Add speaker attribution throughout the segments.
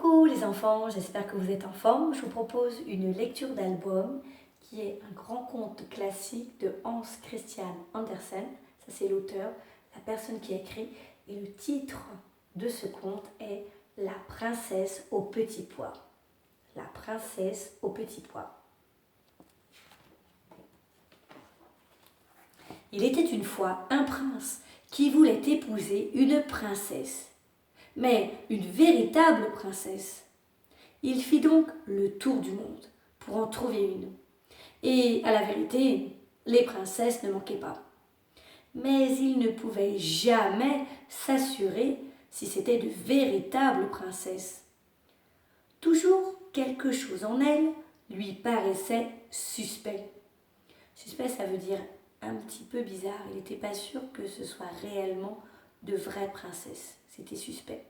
Speaker 1: Coucou les enfants, j'espère que vous êtes en forme. Je vous propose une lecture d'album qui est un grand conte classique de Hans Christian Andersen. Ça c'est l'auteur, la personne qui a écrit. Et le titre de ce conte est La princesse au petit pois. La princesse au petit pois. Il était une fois un prince qui voulait épouser une princesse, mais une véritable princesse. Il fit donc le tour du monde pour en trouver une. Et à la vérité, les princesses ne manquaient pas. Mais il ne pouvait jamais s'assurer si c'était de véritables princesses. Toujours quelque chose en elle lui paraissait suspect. Suspect, ça veut dire un petit peu bizarre. Il n'était pas sûr que ce soit réellement de vraies princesses. C'était suspect.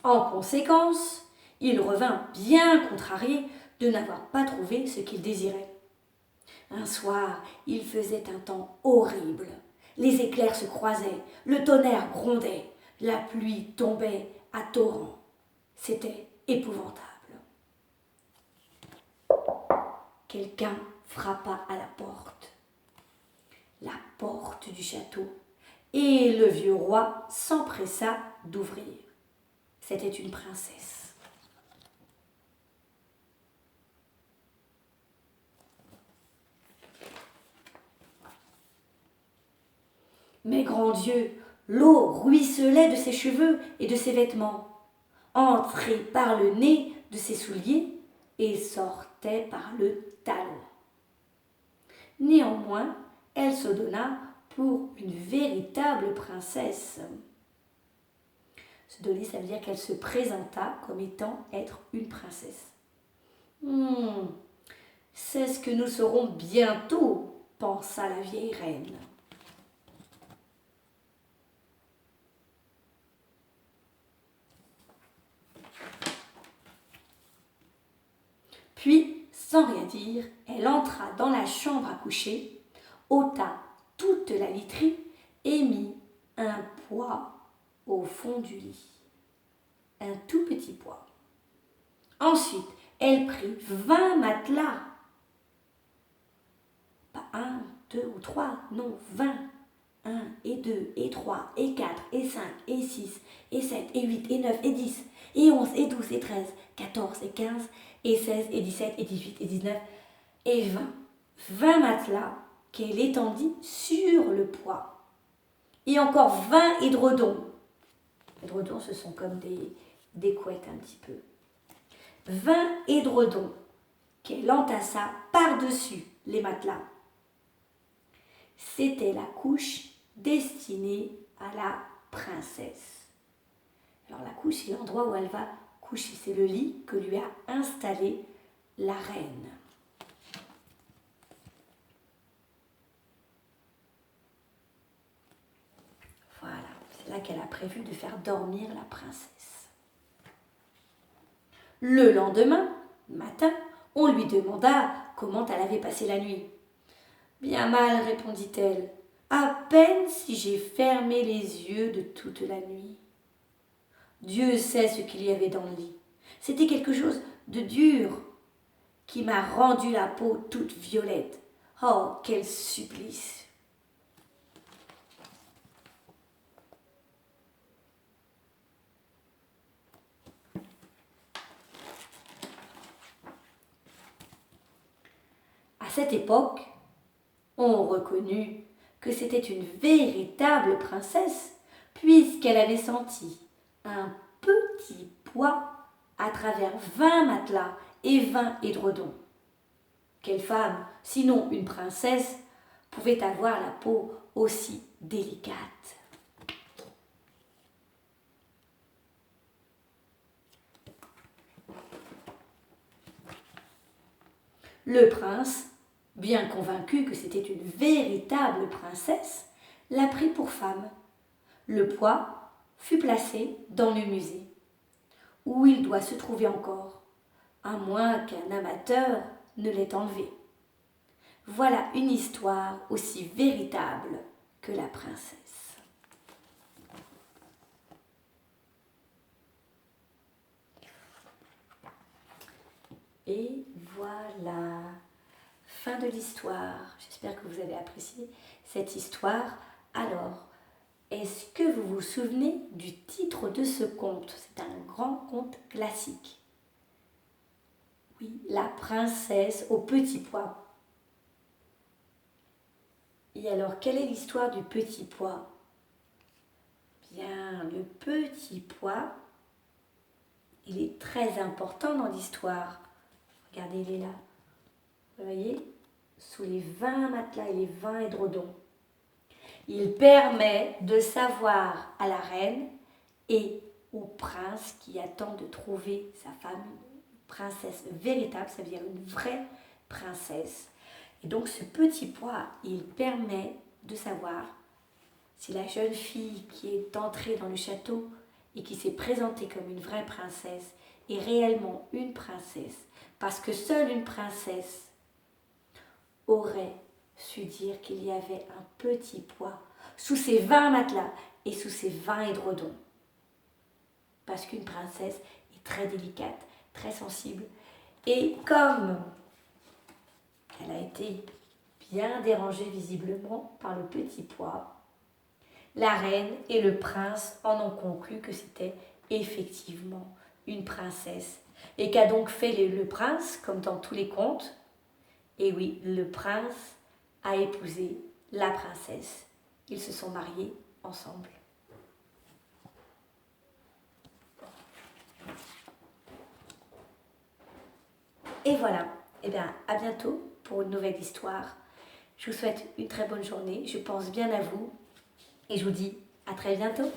Speaker 1: En conséquence, il revint bien contrarié de n'avoir pas trouvé ce qu'il désirait. Un soir, il faisait un temps horrible. Les éclairs se croisaient, le tonnerre grondait, la pluie tombait à torrents. C'était épouvantable. Quelqu'un frappa à la porte du château, et le vieux roi s'empressa d'ouvrir. C'était une princesse. Mais grand Dieu, l'eau ruisselait de ses cheveux et de ses vêtements, entrait par le nez de ses souliers et sortait par le talon. Néanmoins, elle se donna pour une véritable princesse. Se donner, ça veut dire qu'elle se présenta comme étant être une princesse. C'est ce que nous saurons bientôt, pensa la vieille reine. Puis, sans rien dire, elle entra dans la chambre à coucher, ôta toute la literie et mit un pois au fond du lit. Un tout petit pois. Ensuite, elle prit 20 matelas. Pas 1, 2 ou 3, non, 20. 1 et 2 et 3 et 4 et 5 et 6 et 7 et 8 et 9 et 10 et 11 et 12 et 13, 14 et 15 et 16 et 17 et 18 et 19 et 20. 20 matelas qu'elle étendit sur le pois. Et encore 20 édredons. Les édredons, ce sont comme des couettes un petit peu. 20 édredons qu'elle entassa par-dessus les matelas. C'était la couche destinée à la princesse. Alors la couche, c'est l'endroit où elle va coucher. C'est le lit que lui a installé la reine. Voilà, c'est là qu'elle a prévu de faire dormir la princesse. Le lendemain matin, on lui demanda comment elle avait passé la nuit. Bien mal, répondit-elle, à peine si j'ai fermé les yeux de toute la nuit. Dieu sait ce qu'il y avait dans le lit. C'était quelque chose de dur qui m'a rendu la peau toute violette. Oh, quel supplice! À cette époque, on reconnut que c'était une véritable princesse, puisqu'elle avait senti un petit pois à travers 20 matelas et 20 édredons. Quelle femme, sinon une princesse, pouvait avoir la peau aussi délicate? Le prince, bien convaincu que c'était une véritable princesse, la prit pour femme. Le pois fut placé dans le musée, où il doit se trouver encore, à moins qu'un amateur ne l'ait enlevé. Voilà une histoire aussi véritable que la princesse. Et voilà, fin de l'histoire. J'espère que vous avez apprécié cette histoire. Alors, est-ce que vous vous souvenez du titre de ce conte? C'est un grand conte classique. Oui, La princesse au petit pois. Et alors, quelle est l'histoire du petit pois? Bien, le petit pois, il est très important dans l'histoire. Regardez, il est là. Vous voyez, sous les 20 matelas et les 20 édredons. Il permet de savoir à la reine et au prince qui attend de trouver sa femme, une princesse véritable, ça veut dire une vraie princesse. Et donc ce petit pois, il permet de savoir si la jeune fille qui est entrée dans le château et qui s'est présentée comme une vraie princesse est réellement une princesse. Parce que seule une princesse aurait su dire qu'il y avait un petit pois sous ses 20 matelas et sous ses 20 édredons. Parce qu'une princesse est très délicate, très sensible. Et comme elle a été bien dérangée visiblement par le petit pois, la reine et le prince en ont conclu que c'était effectivement une princesse. Et qu'a donc fait le prince, comme dans tous les contes? Et oui, le prince a épousé la princesse. Ils se sont mariés ensemble. Et voilà, eh bien, à bientôt pour une nouvelle histoire. Je vous souhaite une très bonne journée, je pense bien à vous et je vous dis à très bientôt.